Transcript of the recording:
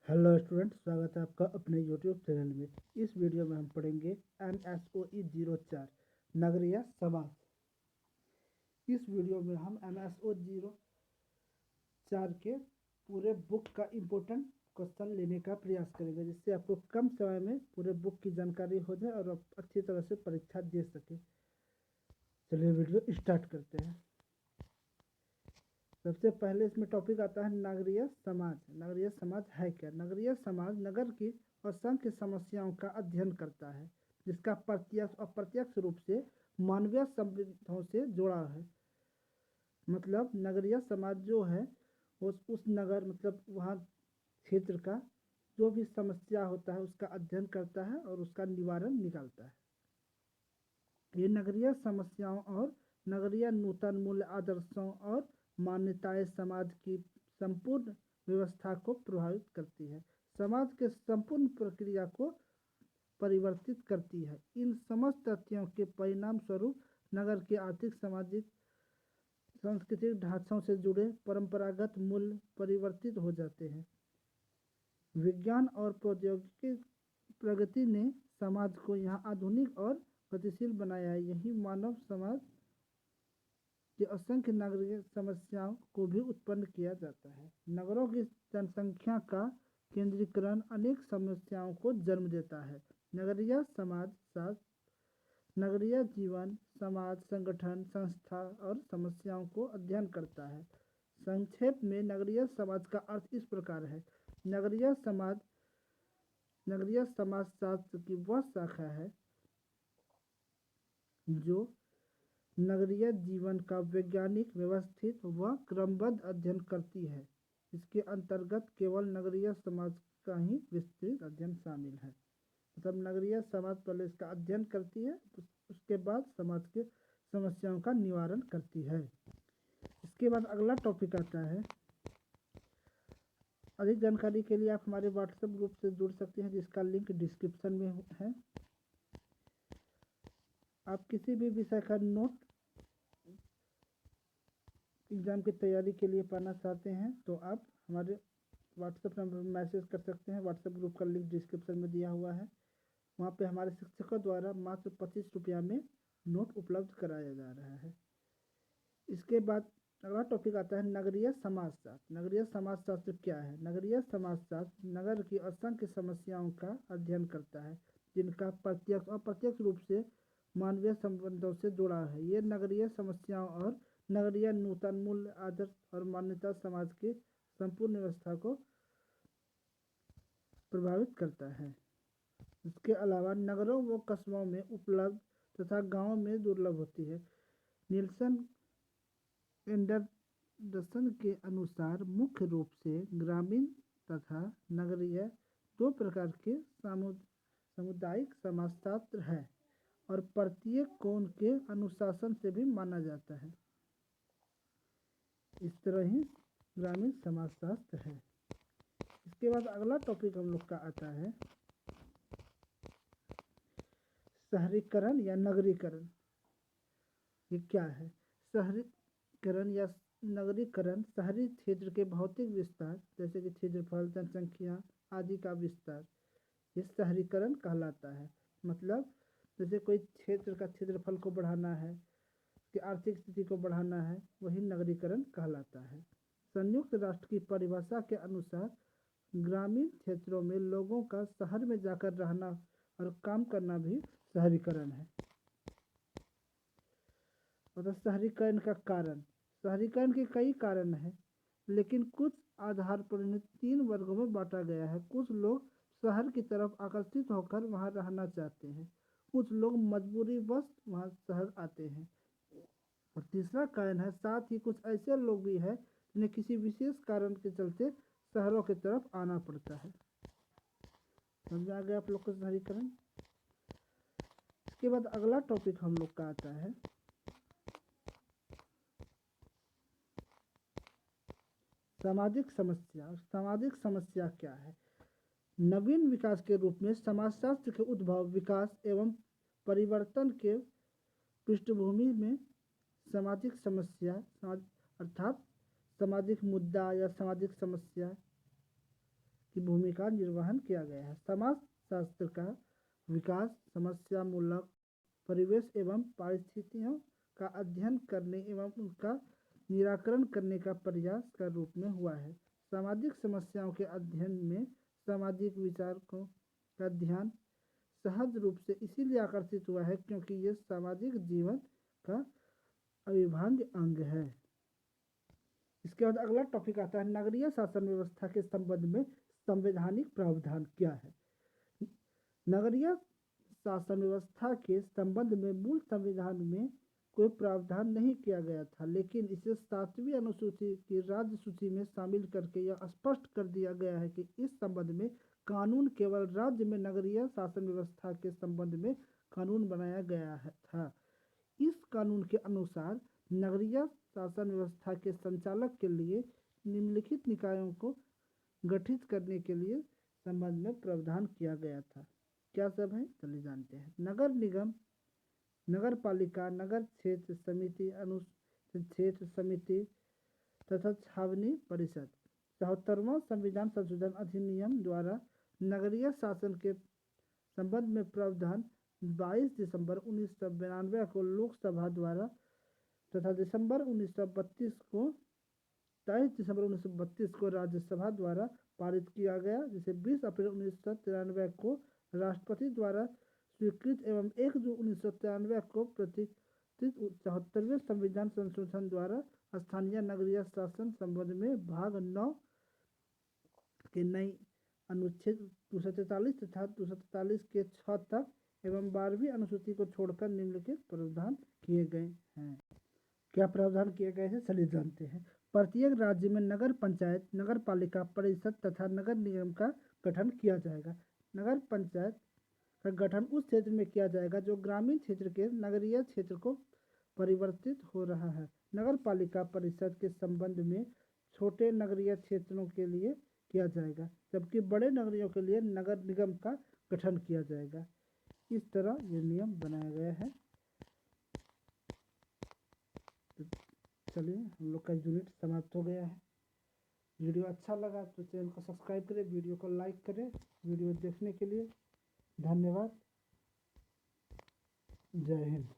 Hello student, स्वागत है आपका अपने यूट्यूब चैनल में। इस वीडियो में हम पढ़ेंगे MSOE 04 नगरीय समाज। इस वीडियो में हम MSO 04 के पूरे बुक का इम्पोर्टेंट क्वेश्चन लेने का प्रयास करेंगे, जिससे आपको कम समय में पूरे बुक की जानकारी हो जाए और आप अच्छी तरह से परीक्षा दे सके। चलिए वीडियो स्टार्ट करते हैं। सबसे पहले इसमें टॉपिक आता है नगरीय समाज। नगरीय समाज है क्या? नगरीय समाज नगर की असंख्य समस्याओं का अध्ययन करता है, जिसका प्रत्यक्ष और अप्रत्यक्ष रूप से मानवीय संबंधों से जुड़ा है। मतलब नगरीय समाज जो है उस नगर मतलब वहाँ क्षेत्र का जो भी समस्या होता है उसका अध्ययन करता है और उसका निवारण निकालता है। ये नगरीय समस्याओं और नगरीय नूतन मूल्य आदर्शों और मान्यताएं समाज की संपूर्ण व्यवस्था को प्रभावित करती है, समाज के संपूर्ण प्रक्रिया को परिवर्तित करती है। इन समस्त तथ्यों के परिणाम स्वरूप नगर के आर्थिक, सामाजिक, सांस्कृतिक ढांचों से जुड़े परंपरागत मूल्य परिवर्तित हो जाते हैं। विज्ञान और प्रौद्योगिकी प्रगति ने समाज को यहाँ आधुनिक और गतिशील बनाया है। यही मानव समाज के असंख्य नागरिक समस्याओं को भी उत्पन्न किया जाता है। नगरों की जनसंख्या का केंद्रीकरण अनेक समस्याओं को जन्म देता है। नगरीय समाज शास्त्र नगरीय जीवन, समाज, संगठन, संस्था और समस्याओं को अध्ययन करता है। संक्षेप में नगरीय समाज का अर्थ इस प्रकार है। नगरीय समाजशास्त्र की वह शाखा है जो नगरीय जीवन का वैज्ञानिक, व्यवस्थित व क्रमबद्ध अध्ययन करती है। इसके अंतर्गत केवल नगरीय समाज का ही विस्तृत अध्ययन शामिल है। मतलब नगरीय समाज पहले इसका अध्ययन करती है, उसके बाद समाज के समस्याओं का निवारण करती है। इसके बाद अगला टॉपिक आता है। अधिक जानकारी के लिए आप हमारे व्हाट्सएप ग्रुप से जुड़ सकते हैं, जिसका लिंक डिस्क्रिप्शन में है। आप किसी भी विषय का नोट एग्ज़ाम की तैयारी के लिए पाना चाहते हैं तो आप हमारे व्हाट्सएप नंबर पर मैसेज कर सकते हैं। व्हाट्सएप ग्रुप का लिंक डिस्क्रिप्शन में दिया हुआ है। वहाँ पे हमारे शिक्षकों द्वारा मात्र 25 रुपया में नोट उपलब्ध कराया जा रहा है। इसके बाद अगला टॉपिक आता है नगरीय समाजशास्त्र। नगरीय समाजशास्त्र क्या है? नगरीय समाजशास्त्र नगर की असंख्य समस्याओं का अध्ययन करता है, जिनका प्रत्यक्ष और अप्रत्यक्ष रूप से मानवीय संबंधों से जुड़ा है। ये नगरीय समस्याओं और नगरीय नूतन मूल्य, आदर्श और मान्यता समाज की संपूर्ण व्यवस्था को प्रभावित करता है। इसके अलावा नगरों व कस्बों में उपलब्ध तथा गांवों में दुर्लभ होती है। निल्सन एंडरसन के अनुसार मुख्य रूप से ग्रामीण तथा नगरीय दो प्रकार के सामुदायिक समाजशास्त्र है और प्रत्येक को उनके अनुशासन से भी माना जाता है। इस तरह ही ग्रामीण समाजशास्त्र है। इसके बाद अगला टॉपिक हम लोग का आता है शहरीकरण या नगरीकरण। ये क्या है? शहरीकरण या नगरीकरण शहरी क्षेत्र के भौतिक विस्तार, जैसे कि क्षेत्रफल, जनसंख्या आदि का विस्तार, ये शहरीकरण कहलाता है। मतलब जैसे कोई क्षेत्र का क्षेत्रफल को बढ़ाना है, कि आर्थिक स्थिति को बढ़ाना है, वही नगरीकरण कहलाता है। संयुक्त राष्ट्र की परिभाषा के अनुसार ग्रामीण क्षेत्रों में लोगों का शहर में जाकर रहना और काम करना भी शहरीकरण है। मतलब शहरीकरण का कारण, शहरीकरण के कई कारण हैं, लेकिन कुछ आधार पर इन्हें 3 वर्गों में बांटा गया है। कुछ लोग शहर की तरफ आकर्षित होकर वहां रहना चाहते हैं, कुछ लोग मजबूरीवश वहां शहर आते हैं, और तीसरा कारण है साथ ही कुछ ऐसे लोग भी हैं जिन्हें किसी विशेष कारण के चलते शहरों की तरफ आना पड़ता है। समझ आ गया आप लोग को शहरीकरण? इसके बाद अगला टॉपिक हम लोग का आता है सामाजिक समस्या। सामाजिक समस्या क्या है? नवीन विकास के रूप में समाजशास्त्र के उद्भव, विकास एवं परिवर्तन के पृष्ठभूमि में सामाजिक समस्या अर्थात सामाजिक मुद्दा या सामाजिक समस्या की भूमिका निर्वहन किया गया है। समाज शास्त्र का विकास समस्यामूलक परिवेश एवं परिस्थितियों का अध्ययन करने एवं उनका निराकरण करने का प्रयास का रूप में हुआ है। सामाजिक समस्याओं के अध्ययन में सामाजिक विचारकों का ध्यान सहज रूप से इसीलिए आकर्षित हुआ है क्योंकि ये सामाजिक जीवन का अविभाज्य अंग है। इसके बाद अगला टॉपिक आता है नगरीय शासन व्यवस्था के संबंध में संवैधानिक प्रावधान क्या है। नगरीय शासन व्यवस्था के संबंध में मूल संविधान में कोई प्रावधान नहीं किया गया था, लेकिन इसे 7वीं अनुसूची की राज्य सूची में शामिल करके यह स्पष्ट कर दिया गया है कि इस संबंध में कानून केवल राज्य में नगरीय शासन व्यवस्था के संबंध में कानून बनाया गया था। इस कानून के अनुसार नगरीय शासन व्यवस्था के संचालक के लिए निम्नलिखित निकायों को गठित करने के लिए संबंध में प्रावधान किया गया था। क्या सब है चलिए जानते हैं। नगर निगम, नगर पालिका, नगर क्षेत्र समिति, अनुसूचित क्षेत्र समिति तथा छावनी परिषद। 74वां संविधान संशोधन अधिनियम द्वारा नगरीय शासन के संबंध में प्रावधान 22 दिसंबर 1992 को लोकसभा द्वारा तथा 23 दिसंबर 1932 को राज्यसभा द्वारा पारित किया गया, जिसे 20 अप्रैल 1993 को राष्ट्रपति द्वारा स्वीकृत एवं 1 जून 1993 को प्रतिष्ठित 74वें संविधान संशोधन द्वारा स्थानीय नगरीय शासन संबंध में भाग 9 के नई अनुच्छेद 243 तथा 243 के 6 तक एवं 12वीं अनुसूची को छोड़कर निम्नलिखित प्रावधान किए गए हैं। क्या प्रावधान किए गए हैं चलिए जानते हैं। प्रत्येक राज्य में नगर पंचायत, नगर पालिका परिषद तथा नगर निगम का गठन किया जाएगा। नगर पंचायत का गठन उस क्षेत्र में किया जाएगा जो ग्रामीण क्षेत्र के नगरीय क्षेत्र को परिवर्तित हो रहा है। नगर पालिका परिषद के संबंध में छोटे नगरीय क्षेत्रों के लिए किया जाएगा, जबकि बड़े नगरियों के लिए नगर निगम का गठन किया जाएगा। इस तरह ये नियम बनाया गया है। तो चलिए हम लोग का यूनिट समाप्त हो गया है। वीडियो अच्छा लगा तो चैनल को सब्सक्राइब करें, वीडियो को लाइक करें। वीडियो देखने के लिए धन्यवाद। जय हिंद।